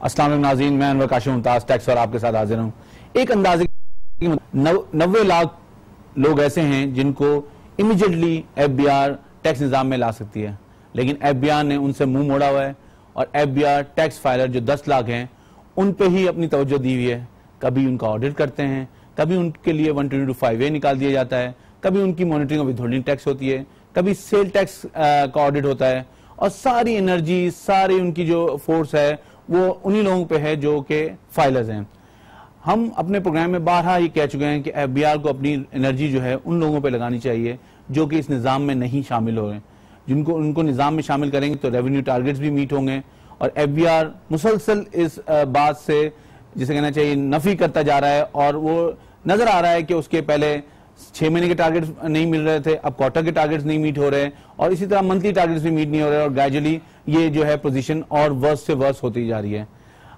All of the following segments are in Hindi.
अस्सलाम वालेकुम नाज़रीन, मैं अनवर काशिफ मुमताज टैक्स और आपके साथ हाजिर हूँ। एक अंदाजे 90 लाख लोग ऐसे हैं जिनको इमीडिएटली FBI टैक्स निज़ाम में ला सकती है, लेकिन FBI ने उनसे मुंह मोड़ा हुआ है और FBI टैक्स फाइलर जो 10 लाख हैं उन पे ही अपनी तवज्जो दी हुई है। कभी उनका ऑडिट करते हैं, कभी उनके लिए 122(5A) निकाल दिया जाता है, कभी उनकी मॉनिटरिंग और विथहोल्डिंग टैक्स होती है, कभी सेल टैक्स का ऑडिट होता है और सारी एनर्जी, सारी उनकी जो फोर्स है वो उन्हीं लोगों पे है जो कि फाइलर्स हैं। हम अपने प्रोग्राम में बारहा ये कह चुके हैं कि FBI को अपनी एनर्जी जो है उन लोगों पे लगानी चाहिए जो कि इस निज़ाम में नहीं शामिल हो रहे हैं। जिनको उनको निज़ाम में शामिल करेंगे तो रेवेन्यू टारगेट्स भी मीट होंगे और FBI मुसलसल इस बात से जिसे कहना चाहिए नफी करता जा रहा है और वो नजर आ रहा है कि उसके पहले 6 महीने के टारगेट्स नहीं मिल रहे थे, अब क्वार्टर के टारगेट्स नहीं मीट हो रहे और इसी तरह मंथली टारगेट्स भी मीट नहीं हो रहे और ग्रेजुअली ये जो है पोजीशन और वर्स से वर्स होती जा रही है।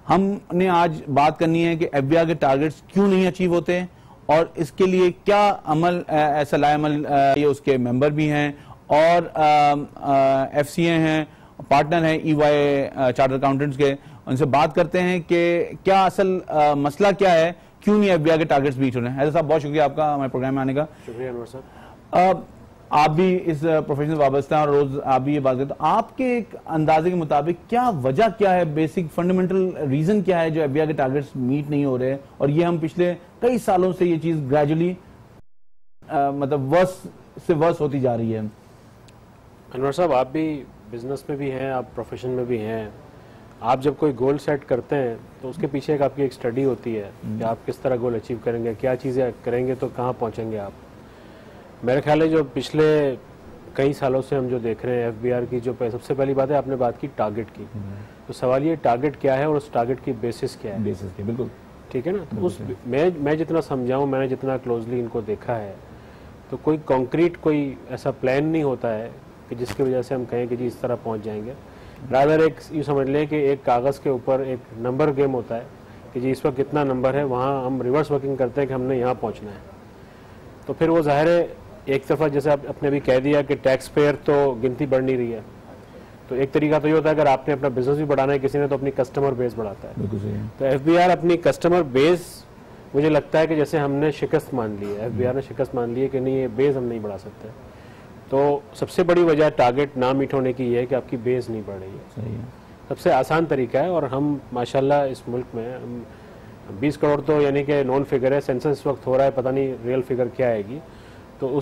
हमने आज बात करनी है कि FBI के टारगेट्स क्यों नहीं अचीव होते और इसके लिए क्या अमल ऐसा लाएमल ये उसके मेंबर भी हैं और FCA हैं, पार्टनर हैं EY चार्टर्ड अकाउंटेंट्स के। उनसे बात करते हैं कि क्या असल मसला क्या है, क्यों नहीं FBI के टारगेट्स मीट हो रहे हैं। हैदर साहब, बहुत शुक्रिया आपका हमारे प्रोग्राम में आने का। शुक्रिया अनवर साहब। आप भी इस प्रोफेशन से वाबस्ता हैं और रोज आप भी ये बात करते हैं, तो आपके एक अंदाजे के मुताबिक क्या वजह क्या है, बेसिक फंडामेंटल रीजन क्या है जो FBI के टारगेट्स मीट नहीं हो रहे और ये हम पिछले कई सालों से ये चीज ग्रेजुअली मतलब वर्स से वर्स होती जा रही है। अनवर साहब, आप भी बिजनेस में भी हैं, आप प्रोफेशन में भी हैं। आप जब कोई गोल सेट करते हैं तो उसके पीछे आपकी एक स्टडी होती है कि आप किस तरह गोल अचीव करेंगे, क्या चीज़ें करेंगे तो कहाँ पहुँचेंगे आप। मेरे ख्याल है जो पिछले कई सालों से हम जो देख रहे हैं FBI की जो सबसे पहली बात है, आपने बात की टारगेट की, तो सवाल ये टारगेट क्या है और उस टारगेट की बेसिस क्या है। बेसिस की बिल्कुल ठीक है ना। तो उस मैं जितना समझाऊँ, मैंने जितना क्लोजली इनको देखा है, तो कोई कॉन्क्रीट कोई ऐसा प्लान नहीं होता है कि जिसकी वजह से हम कहें कि जी इस तरह पहुँच जाएंगे। रादर एक यूँ समझ लें कि एक कागज़ के ऊपर एक नंबर गेम होता है कि जी इस वक्त कितना नंबर है, वहाँ हम रिवर्स वर्किंग करते हैं कि हमने यहाँ पहुँचना है। तो फिर वो ज़ाहिर है एक दफ़ा जैसे आपने भी कह दिया कि टैक्स पेयर तो गिनती बढ़ नहीं रही है, तो एक तरीका तो ये होता है अगर आपने अपना बिजनेस भी बढ़ाना है किसी ने तो अपनी कस्टमर बेस बढ़ाता है। तो FBI अपनी कस्टमर बेस, मुझे लगता है कि जैसे हमने शिकस्त मान ली है, FBI ने शिकस्त मान ली है कि नहीं ये बेस हम नहीं बढ़ा सकते। तो सबसे बड़ी वजह टारगेट ना मीट होने की ये है कि आपकी बेस नहीं बढ़ रही है। सही है। सबसे सबसे आसान तरीका है और हम माशाल्लाह इस मुल्क में 20 करोड़ तो यानी कि नॉन फिगर है, सेंसस इस वक्त हो रहा है, पता नहीं रियल फिगर क्या आएगी। तो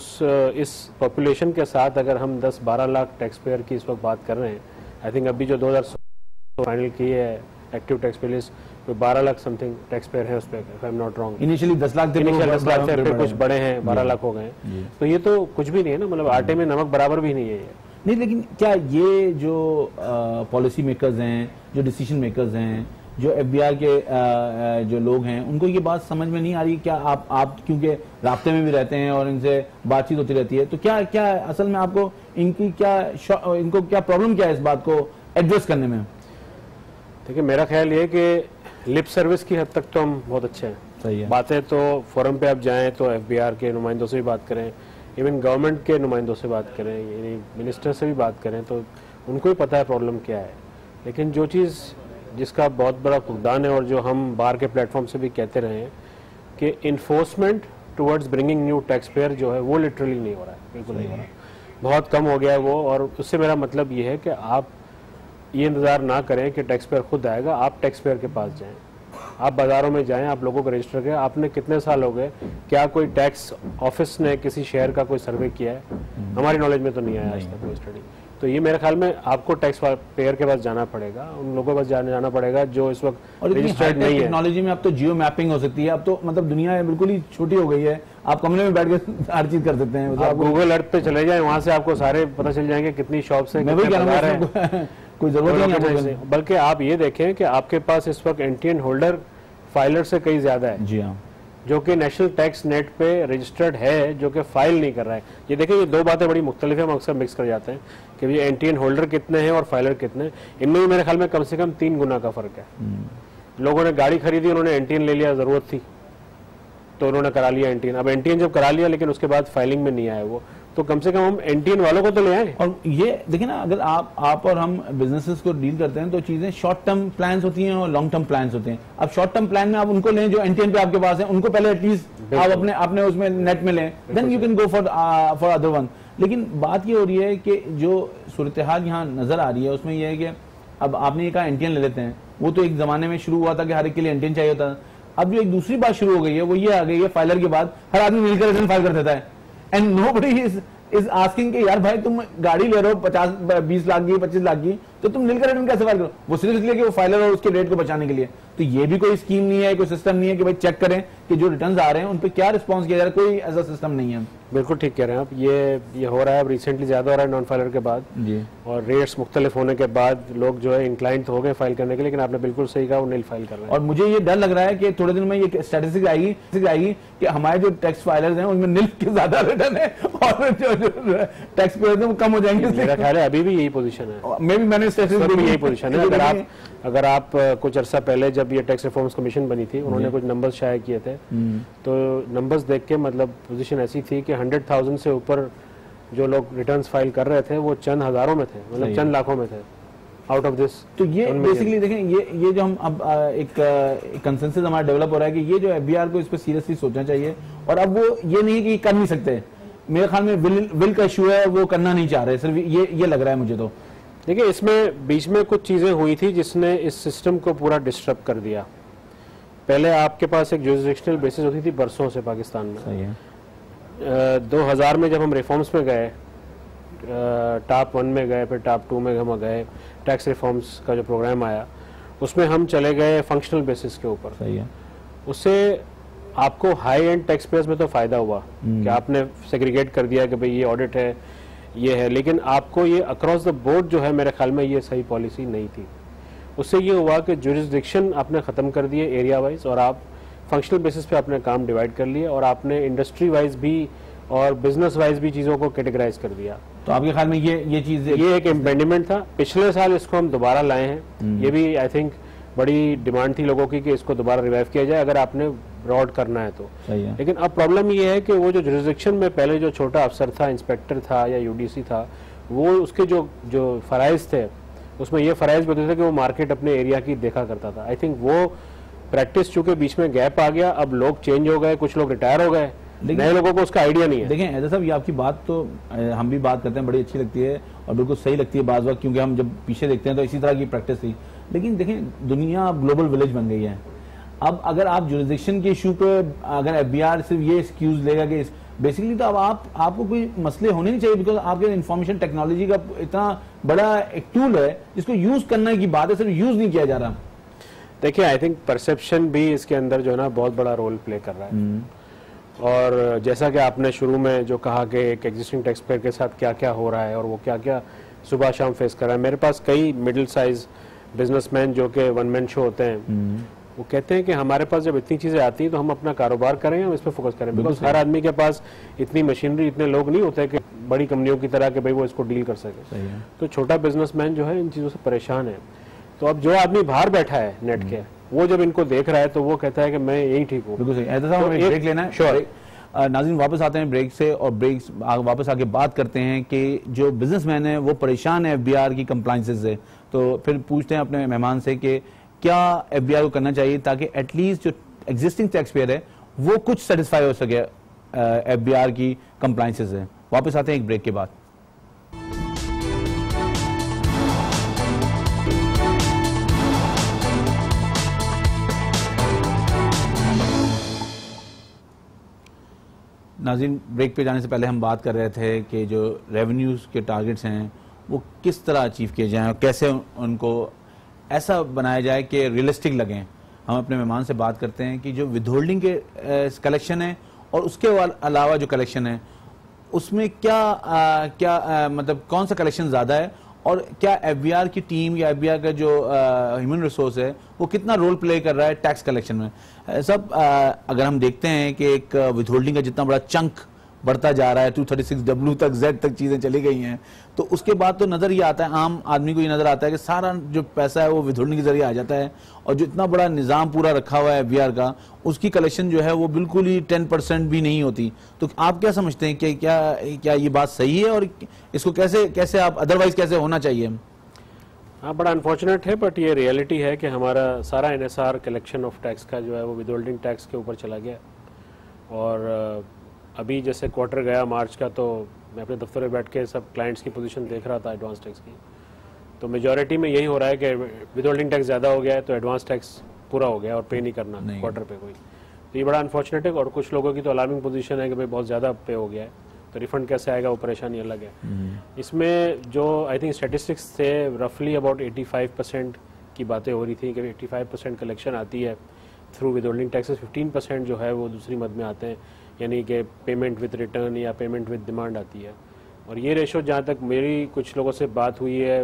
इस पॉपुलेशन के साथ अगर हम 10-12 लाख टैक्स पेयर की इस वक्त बात कर रहे हैं, आई थिंक अभी जो 2016 फाइनल की है एक्टिव टैक्स पे लिस्ट, तो 12 लाख समथिंग टैक्स पेयर है उस पर, if I am not wrong. Initially 10 lakh थे, फिर कुछ बड़े हैं, 12 लाख हो गए। तो ये तो कुछ भी नहीं है ना, मतलब आटे में नमक बराबर भी नहीं है ये। नहीं, लेकिन क्या ये जो पॉलिसी मेकर्स हैं, जो डिसीजन मेकर्स हैं, जो FBI के जो लोग हैं, उनको ये बात समझ में नहीं आ रही? क्या आप क्योंकि रास्ते में भी रहते हैं और इनसे बातचीत होती रहती है, तो क्या असल में आपको इनको क्या प्रॉब्लम क्या है इस बात को एड्रेस करने में? देखिए, मेरा ख्याल ये है कि लिप सर्विस की हद तक तो हम बहुत अच्छे हैं। सही है। बातें तो फोरम पे आप जाएं तो FBI के नुमाइंदों से भी बात करें, इवन गवर्नमेंट के नुमाइंदों से बात करें, यानी मिनिस्टर से भी बात करें, तो उनको ही पता है प्रॉब्लम क्या है। लेकिन जो चीज़ जिसका बहुत बड़ा फुकदान है और जो हम बाहर के प्लेटफॉर्म से भी कहते रहे हैं कि enforcement towards bringing new tax payer जो है वो लिटरली नहीं हो रहा है, बिल्कुल नहीं हो रहा है, बहुत कम हो गया है वो। और उससे मेरा मतलब ये है कि आप ये इंतज़ार ना करें कि टैक्स पेयर खुद आएगा, आप टैक्स पेयर के पास जाएं, आप बाज़ारों में जाएं, आप लोगों को रजिस्टर करें। आपने कितने साल हो गए, क्या कोई टैक्स ऑफिस ने किसी शहर का कोई सर्वे किया है? हमारी नॉलेज में तो नहीं आया आज तक कोई स्टडी। तो ये मेरे ख्याल में आपको टैक्स पेयर के पास जाना पड़ेगा, उन लोगों के पास जाना पड़ेगा जो इस वक्त रजिस्टर्ड नहीं है। टेक्नोलॉजी में अब तो जियो मैपिंग हो सकती है, अब तो मतलब दुनिया बिल्कुल ही छोटी हो गई है, आप कमरे में बैठ के हर चीज कर सकते हैं। आप गूगल अर्थ पे चले जाएं, वहां से आपको सारे पता चल जाएंगे कितनी शॉप्स हैं, कितने बाजार हैं, कोई जरूरत नहीं है। बल्कि आप ये देखें कि आपके पास इस वक्त एंटीएन होल्डर फाइलर से कई ज्यादा है। जी हाँ, जो कि नेशनल टैक्स नेट पे रजिस्टर्ड है, जो कि फाइल नहीं कर रहा है। ये देखें, ये दो बातें बड़ी मुख्तलिफ है, हम अक्सर मिक्स कर जाते हैं कि ये एंटीएन होल्डर कितने हैं और फाइलर कितने हैं। इनमें भी मेरे ख्याल में कम से कम 3 गुना का फर्क है। लोगों ने गाड़ी खरीदी, उन्होंने एंटीएन ले लिया, जरूरत थी तो उन्होंने करा लिया एंटीएन। अब एंटीएन जब करा लिया लेकिन उसके बाद फाइलिंग में नहीं आया वो, तो कम से कम हम एनटीएन वालों को तो ले आए। और ये देखिए ना, अगर आप और हम बिजनेसेस को डील करते हैं तो चीजें शॉर्ट टर्म प्लान्स होती हैं और लॉन्ग टर्म प्लान्स होते हैं। अब शॉर्ट टर्म प्लान में आप उनको लें जो एनटीएन पे आपके पास है, उनको पहले एटलीस्ट आप अपने उसमें नेट में लें, then you can go for other one. लेकिन बात ये हो रही है कि जो सूरत हाल यहाँ नजर आ रही है उसमें यह है कि अब आपने ये कहा एनटीएन ले लेते हैं, वो तो एक जमाने में शुरू हुआ था कि हर एक के लिए एनटीएन चाहिए होता था। अब जो एक दूसरी बात शुरू हो गई है वो ये आ गई है, फाइलर के बाद हर आदमी मिलकर रिटर्न फाइल कर देता है, एंड नोबडी इज आस्किंग कि यार भाई तुम गाड़ी ले रहे हो 50-20 लाख की 25 लाख की, तो तुम मिलकर रिटर्न कैसे फाइल करो? वो सिर्फ इसलिए कि वो फाइलर और उसके रेट को बचाने के लिए। तो ये भी कोई स्कीम नहीं है, कोई सिस्टम नहीं है कि भाई चेक करें कि जो रिटर्न्स आ रहे हैं उन पे क्या रिस्पांस किया जा रहा है, कोई ऐसा सिस्टम नहीं है। बिल्कुल ठीक कह रहे हैं आप, ये हो रहा है, अब रिसेंटली ज्यादा हो रहा है नॉन फाइलर के बाद जी, और रेट्स मुख्तलिफ होने के बाद लोग जो है इंक्लाइंड तो हो गए फाइल करने के, लेकिन आपने बिल्कुल सही कहा वो नील फाइल कर रहे हैं। और मुझे ये डर लग रहा है कि थोड़े दिन में ये स्टैटिस्टिक्स आएगी कि हमारे जो टैक्स फाइलर्स हैं उनमें नील के ज्यादा रिटर्न है और जो टैक्स पेयर्स हैं वो कम हो जाएंगे। मेरा ख्याल है अभी भी यही पोजीशन है, मे भी मैंने स्टैटिस्टिक्स यही पोजीशन है। अगर आप कुछ अर्सा पहले जब ये टैक्स रिफॉर्म्स कमीशन बनी थी, उन्होंने कुछ नंबर्स शाया किए थे, तो नंबर्स देख के मतलब पोजीशन ऐसी थी कि 100,000 से ऊपर जो लोग रिटर्न्स फाइल कर रहे थे वो चंद हजारों में थे, मतलब चंद लाखों में थे आउट ऑफ दिस। तो ये बेसिकली देखें, ये जो हम अब एक कंसेंसस हमारा डेवलप हो रहा है कि ये जो एफबीआर को इस पर सीरियसली सोचना चाहिए, और अब वो ये नहीं कि कर नहीं सकते, मेरे ख्याल में विल का इशू है, वो करना नहीं चाह रहे, सिर्फ ये लग रहा है मुझे। तो देखिए इसमें बीच में कुछ चीजें हुई थी जिसने इस सिस्टम को पूरा डिस्टर्ब कर दिया। पहले आपके पास एक जुरिसडिक्शनल बेसिस होती थी बरसों से पाकिस्तान में। सही है। 2000 में जब हम रिफॉर्म्स में गए, टॉप 1 में गए, फिर टॉप 2 में हम गए, टैक्स रिफॉर्म्स का जो प्रोग्राम आया उसमें हम चले गए फंक्शनल बेसिस के ऊपर। सही है। उससे आपको हाई एंड टैक्स पेयर्स में तो फायदा हुआ कि आपने सेग्रीगेट कर दिया कि भाई ये ऑडिट है, ये है, लेकिन आपको ये अक्रॉस द बोर्ड जो है मेरे ख्याल में ये सही पॉलिसी नहीं थी। उससे ये हुआ कि जुरिसडिक्शन आपने ख़त्म कर दिए एरिया वाइज, और आप फंक्शनल बेसिस पे अपने काम डिवाइड कर लिए, और आपने इंडस्ट्री वाइज भी और बिजनेस वाइज भी चीज़ों को कैटेगराइज कर दिया। तो आपके ख्याल में ये चीज़, ये एक इम्पेंडिमेंट था। पिछले साल इसको हम दोबारा लाए हैं, ये भी आई थिंक बड़ी डिमांड थी लोगों की कि इसको दोबारा रिवाइव किया जाए अगर आपने ब्रॉड करना है तो। सही है। लेकिन अब प्रॉब्लम ये है कि वो जो जुरिसडिक्शन में पहले जो छोटा अफसर था, इंस्पेक्टर था या यूडीसी था, वो उसके जो फराइज थे उसमें ये फराइज होते थे कि वो मार्केट अपने एरिया की देखा करता था। आई थिंक वो प्रैक्टिस चूंकि बीच में गैप आ गया, अब लोग चेंज हो गए, कुछ लोग रिटायर हो गए, नए लोगों को उसका आइडिया नहीं है। देखें ऐसा साहब, ये आपकी बात तो हम भी बात करते हैं, बड़ी अच्छी लगती है और बिल्कुल सही लगती है बाज़ वक्त, क्योंकि हम जब पीछे देखते हैं तो इसी तरह की प्रैक्टिस थी। लेकिन देखें दुनिया अब ग्लोबल विलेज बन गई है। अब अगर आप जुरिसडिक्शन के इशू पे अगर एफबीआर सिर्फ ये एक्सक्यूज लेगा कि बेसिकली, तो अब आपको कोई मसले होने नहीं चाहिए, बिकॉज आपके इंफॉर्मेशन टेक्नोलॉजी का इतना बड़ा एक टूल है जिसको यूज करने की बात है, सिर्फ यूज नहीं किया जा रहा। देखिए आई थिंक परसेप्शन भी इसके अंदर जो है ना बहुत बड़ा रोल प्ले कर रहा है। और जैसा कि आपने शुरू में जो कहा कि एक एग्जिस्टिंग टैक्स पेयर के साथ क्या क्या हो रहा है और वो क्या क्या सुबह शाम फेस कर रहा है, मेरे पास कई मिडिल साइज बिजनेसमैन जो कि वन मैन शो होते हैं, वो कहते हैं कि हमारे पास जब इतनी चीजें आती हैं तो हम अपना कारोबार करें, हम इस पर फोकस करें, बिकॉज हर आदमी के पास इतनी मशीनरी, इतने लोग नहीं होते कि बड़ी कंपनियों की तरह कि भाई वो इसको डील कर सके। तो छोटा बिजनेसमैन जो है इन चीजों से परेशान है। तो अब जो आदमी बाहर बैठा है नेट के, वो जब इनको देख रहा है तो वो कहता है कि मैं यही ठीक हूँ। बिल्कुल सही। ऐसा तो ब्रेक लेना है। श्योर। नाज़रीन वापस आते हैं ब्रेक से, और वापस आके बात करते हैं कि जो बिजनेसमैन है वो परेशान है एफबीआर की कंप्लाइंसेस से। तो फिर पूछते हैं अपने मेहमान से कि क्या एफबीआर को करना चाहिए ताकि एटलीस्ट जो एग्जिस्टिंग टैक्स पेयर है वो कुछ सेटिस्फाई हो सके एफबीआर की कंप्लाइंसेस से। वापस आते हैं एक ब्रेक के बाद। नाज़रीन ब्रेक पे जाने से पहले हम बात कर रहे थे कि जो रेवेन्यूज़ के टारगेट्स हैं वो किस तरह अचीव किए जाएं और कैसे उनको ऐसा बनाया जाए कि रियलिस्टिक लगें। हम अपने मेहमान से बात करते हैं कि जो विदहोल्डिंग के कलेक्शन है और उसके अलावा जो कलेक्शन है उसमें क्या मतलब कौन सा कलेक्शन ज़्यादा है, और क्या एफबीआर की टीम या एफबीआर का जो ह्यूमन रिसोर्स है वो कितना रोल प्ले कर रहा है टैक्स कलेक्शन में। सब अगर हम देखते हैं कि एक विदहोल्डिंग का जितना बड़ा चंक बढ़ता जा रहा है, 236W तक, Z तक चीजें चली गई हैं, तो उसके बाद तो नजर ये आता है, आम आदमी को ये नजर आता है कि सारा जो पैसा है वो विथहोल्डिंग के जरिए आ जाता है, और जो इतना बड़ा निजाम पूरा रखा हुआ है FBR का, उसकी कलेक्शन जो है वो बिल्कुल ही 10% भी नहीं होती। तो आप क्या समझते हैं कि क्या ये बात सही है, और इसको कैसे आप अदरवाइज कैसे होना चाहिए? हाँ, बड़ा अनफॉर्चुनेट है, बट ये रियलिटी है कि हमारा सारा NSR कलेक्शन ऑफ टैक्स का जो है वो विदहोल्डिंग टैक्स के ऊपर चला गया। और अभी जैसे क्वार्टर गया मार्च का, तो मैं अपने दफ्तर में बैठ के सब क्लाइंट्स की पोजीशन देख रहा था एडवांस टैक्स की, तो मेजॉरिटी में यही हो रहा है कि विदहोल्डिंग टैक्स ज़्यादा हो गया है तो एडवांस टैक्स पूरा हो गया और पे नहीं करना क्वार्टर पे कोई। तो ये बड़ा अनफॉर्चुनेट है। और कुछ लोगों की तो अलार्मिंग पोजीशन है कि भाई बहुत ज़्यादा पे हो गया है, तो रिफंड कैसे आएगा वो परेशानी अलग है। इसमें जो आई थिंक स्टैटिस्टिक्स थे, रफली अबाउट 85% की बातें हो रही थी कि 85% कलेक्शन आती है थ्रू विदहोल्डिंग टैक्सेस, 15% जो है वो दूसरी मद में आते हैं, यानी कि पेमेंट विद रिटर्न या पेमेंट विद डिमांड आती है। और ये रेशो, जहाँ तक मेरी कुछ लोगों से बात हुई है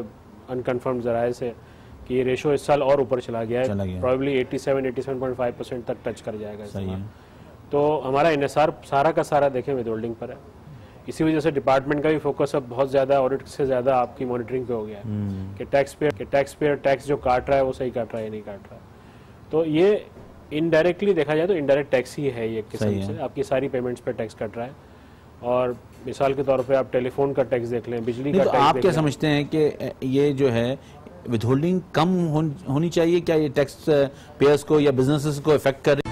अनकन्फर्म्ड ज़राए से, कि ये रेशो इस साल और ऊपर चला गया है, प्रॉबेबली 87-87.5% तक टच कर जाएगा इस साल। तो हमारा NSR सारा का सारा देखें विदहोल्डिंग पर है। इसी वजह से डिपार्टमेंट का भी फोकस अब बहुत ज़्यादा ऑडिट से ज़्यादा आपकी मॉनिटरिंग पे हो गया है कि टैक्स पेयर टैक्स जो काट रहा है वो सही काट रहा है या नहीं काट रहा है। तो ये इनडायरेक्टली देखा जाए तो इनडायरेक्ट टैक्स ही है, ये किस्म से आपकी सारी पेमेंट्स पे टैक्स कट रहा है। और मिसाल के तौर पे आप टेलीफोन का टैक्स देख लें, बिजली का तो टैक्स आप क्या समझते हैं कि ये जो है विदहोल्डिंग कम होनी चाहिए? क्या ये टैक्स पेयर्स को या बिजनेसेस को इफेक्ट कर रही है?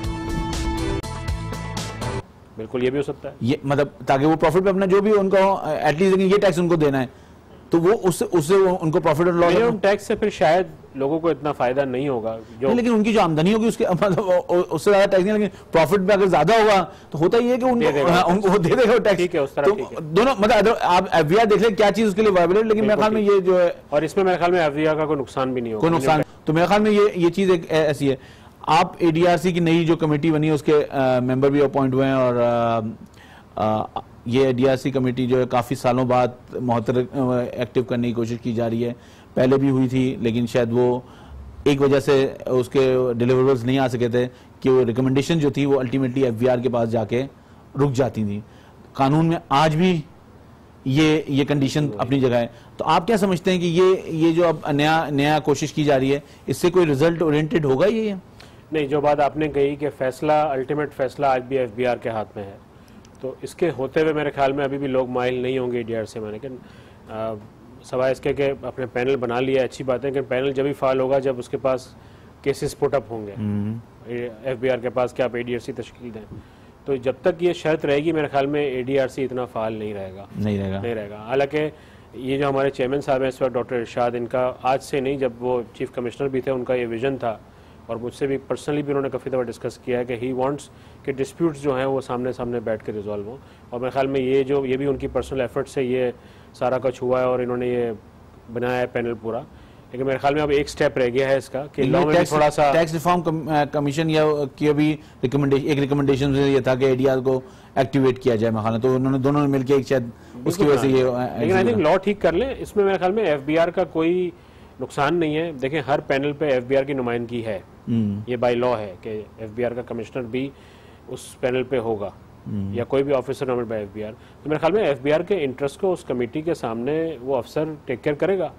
बिल्कुल, ये भी हो सकता है, ये मतलब ताकि वो प्रॉफिट पे अपना जो भी उनको एटलीस्ट ये टैक्स उनको देना है, तो वो उससे उनको प्रॉफिट और लॉस मिनिमम टैक्स से फिर शायद लोगों को इतना फायदा नहीं होगा जो, लेकिन उनकी जो आमदनी होगी उसके मतलब उससे ज्यादा टैक्स नहीं, लेकिन प्रॉफिट पे अगर ज्यादा होगा तो होता ही है कि उनको दे देगा टैक्स। ठीक है, उस तरह ठीक है। दोनों मतलब आप FBR देख लें क्या चीज उसके लिए वायबल है, लेकिन मेरे ख्याल में ये जो है, और इसमें मेरे ख्याल में FBR का कोई नुकसान भी नहीं होगा, कोई नुकसान। तो मेरे ख्याल में ये चीज एक ऐसी है। आप ADRC की नई जो कमेटी बनी है उसके मेंबर भी अपॉइंट हुए हैं, और ये ADRC कमेटी जो है काफ़ी सालों बाद मुहतर एक्टिव करने की कोशिश की जा रही है। पहले भी हुई थी, लेकिन शायद वो एक वजह से उसके डिलीवरेबल्स नहीं आ सके थे कि वो रिकमेंडेशन जो थी वो अल्टीमेटली FBR के पास जाके रुक जाती थी। कानून में आज भी ये कंडीशन अपनी जगह है। तो आप क्या समझते हैं कि ये जो अब नया कोशिश की जा रही है, इससे कोई रिजल्ट ओरिएंटेड होगा? ये नहीं, जो बात आपने कही कि फैसला, अल्टीमेट फैसला आज भी FBR के हाथ में है, तो इसके होते हुए मेरे ख्याल में अभी भी लोग माइल नहीं होंगे ADRC में। लेकिन सवाल इसके कि अपने पैनल बना लिया, अच्छी बात है, लेकिन पैनल जब भी फाल होगा जब उसके पास केसेस पुट अप होंगे FBR के पास कि आप ADRC तश्कील दें। तो जब तक ये शर्त रहेगी मेरे ख्याल में ADRC इतना फाल नहीं रहेगा। हालांकि ये जो हमारे चेयरमैन साहब हैं इस वक्त, डॉक्टर इरशाद, इनका आज से नहीं, जब वो चीफ कमिश्नर भी थे उनका ये विजन था, और मुझसे भी पर्सनली भी उन्होंने काफ़ी दफ़ा डिस्कस किया है कि ही वांट्स कि डिस्प्यूट्स जो हैं वो सामने बैठ के रिजॉल्व हों। और मेरे ख्याल में ये भी उनकी पर्सनल एफर्ट से ये सारा कुछ हुआ है और इन्होंने ये बनाया है पैनल पूरा। लेकिन मेरे ख्याल में अब एक स्टेप रह गया है इसका कि लॉ में थोड़ा सा टैक्स रिफॉर्म कमीशन या की अभी रिकमेंडेशन ये था कि ADR को एक्टिवेट किया जाए। मेरे ख्याल में तो उन्होंने दोनों ने मिलकर एक शायद उसकी वजह से ये, लेकिन आई थिंक लॉ ठीक कर लें। इसमें मेरे ख्याल में FBR का कोई नुकसान नहीं है। देखें, हर पैनल पे FBR की नुमाइंदगी है, ये बाय लॉ है कि FBR का कमिश्नर भी उस पैनल पे होगा या कोई भी ऑफिसर नॉमिनेट बाय FBR। तो मेरे ख्याल में FBR के इंटरेस्ट को उस कमेटी के सामने वो अफसर टेक केयर करेगा।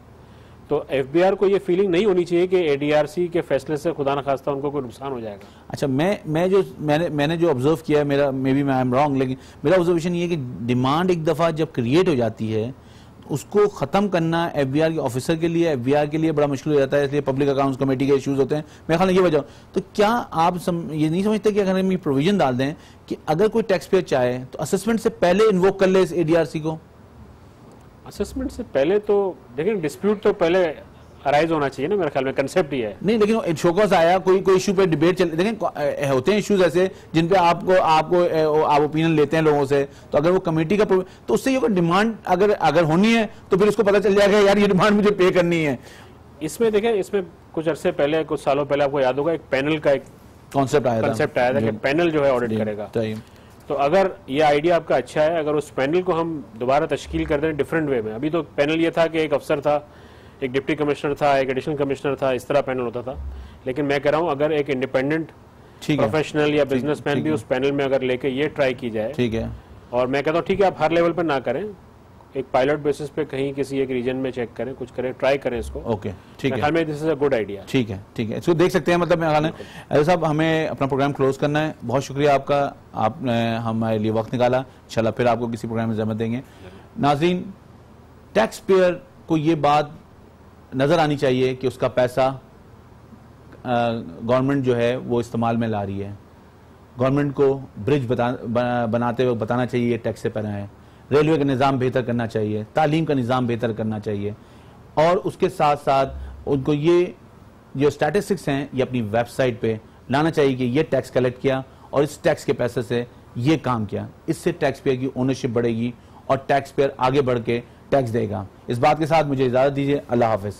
तो FBR को ये फीलिंग नहीं होनी चाहिए कि ADRC के फैसले से खुदा न खास्ता उनको कोई नुकसान हो जाएगा। अच्छा, मैंने जो ऑब्जर्व किया है, मेरा maybe I am wrong, लेकिन मेरा ऑब्जर्वेशन ये है कि डिमांड एक दफ़ा जब क्रिएट हो जाती है उसको ख़त्म करना FBR के ऑफिसर के लिए, FBR के लिए बड़ा मुश्किल हो जाता है। इसलिए पब्लिक अकाउंट्स कमेटी के इश्यूज होते हैं, मेरे ख्याल में ये वजह। तो क्या आप ये नहीं समझते कि अगर हम ये प्रोविजन डाल दें कि अगर कोई टैक्स पेयर चाहे तो असेसमेंट से पहले इन्वोक कर ले इस ADRC को? असेसमेंट से पहले तो देखिए, डिस्प्यूट तो पहले अराइज होना चाहिए ना, मेरे ख्याल में कंसेप्ट ही है। नहीं, लेकिन शोकस आया, कोई इशू पे डिबेट चल, देखें होते हैं इश्यूज ऐसे जिन पे आप ओपिनियन लेते हैं लोगों से, तो अगर वो कमेटी का तो उससे ये डिमांड अगर होनी है तो फिर उसको पता चल जाएगा यार ये डिमांड मुझे पे करनी है। इसमें देखें, इसमें कुछ अरसे पहले, कुछ सालों पहले आपको याद होगा एक पैनल का एक कॉन्सेप्ट आया था कि पैनल जो है ऑडिट करेगा। तो अगर ये आइडिया आपका अच्छा है, अगर उस पैनल को हम दोबारा तश्कील कर दें डिफरेंट वे में। अभी तो पैनल ये था कि एक अफसर था, एक डिप्टी कमिश्नर था, एक एडिशनल कमिश्नर था, इस तरह पैनल होता था। लेकिन मैं कह रहा हूँ अगर एक इंडिपेंडेंट प्रोफेशनल या बिजनेसमैन भी उस पैनल में अगर लेके ये ट्राई की जाए, ठीक है, और मैं कहता हूँ ठीक है आप हर लेवल पर ना करें, एक पायलट बेसिस पे कहीं किसी एक रीजन में चेक करें, कुछ करें, ट्राई करें इसको। ओके, ठीक है, में this is a good idea. ठीक है, ठीक है, इसको देख सकते हैं। मतलब मेरा ख्याल है ऐसा साहब हमें अपना प्रोग्राम क्लोज करना है। बहुत शुक्रिया आपका, आपने हमारे लिए वक्त निकाला। इंशाल्लाह फिर आपको किसी प्रोग्राम में जहमत देंगे। नाज़रीन, टैक्स पेयर को ये बात नजर आनी चाहिए कि उसका पैसा गवर्नमेंट जो है वो इस्तेमाल में ला रही है। गवर्नमेंट को ब्रिज बनाते हुए बताना चाहिए ये टैक्स से पैसा है। रेलवे का निज़ाम बेहतर करना चाहिए, तालीम का निज़ाम बेहतर करना चाहिए, और उसके साथ साथ उनको ये जो स्टैटिस्टिक्स हैं ये अपनी वेबसाइट पे लाना चाहिए कि ये टैक्स कलेक्ट किया और इस टैक्स के पैसे से ये काम किया। इससे टैक्स पेयर की ओनरशिप बढ़ेगी और टैक्स पेयर आगे बढ़ के टैक्स देगा। इस बात के साथ मुझे इजाज़त दीजिए। अल्लाह हाफिज़।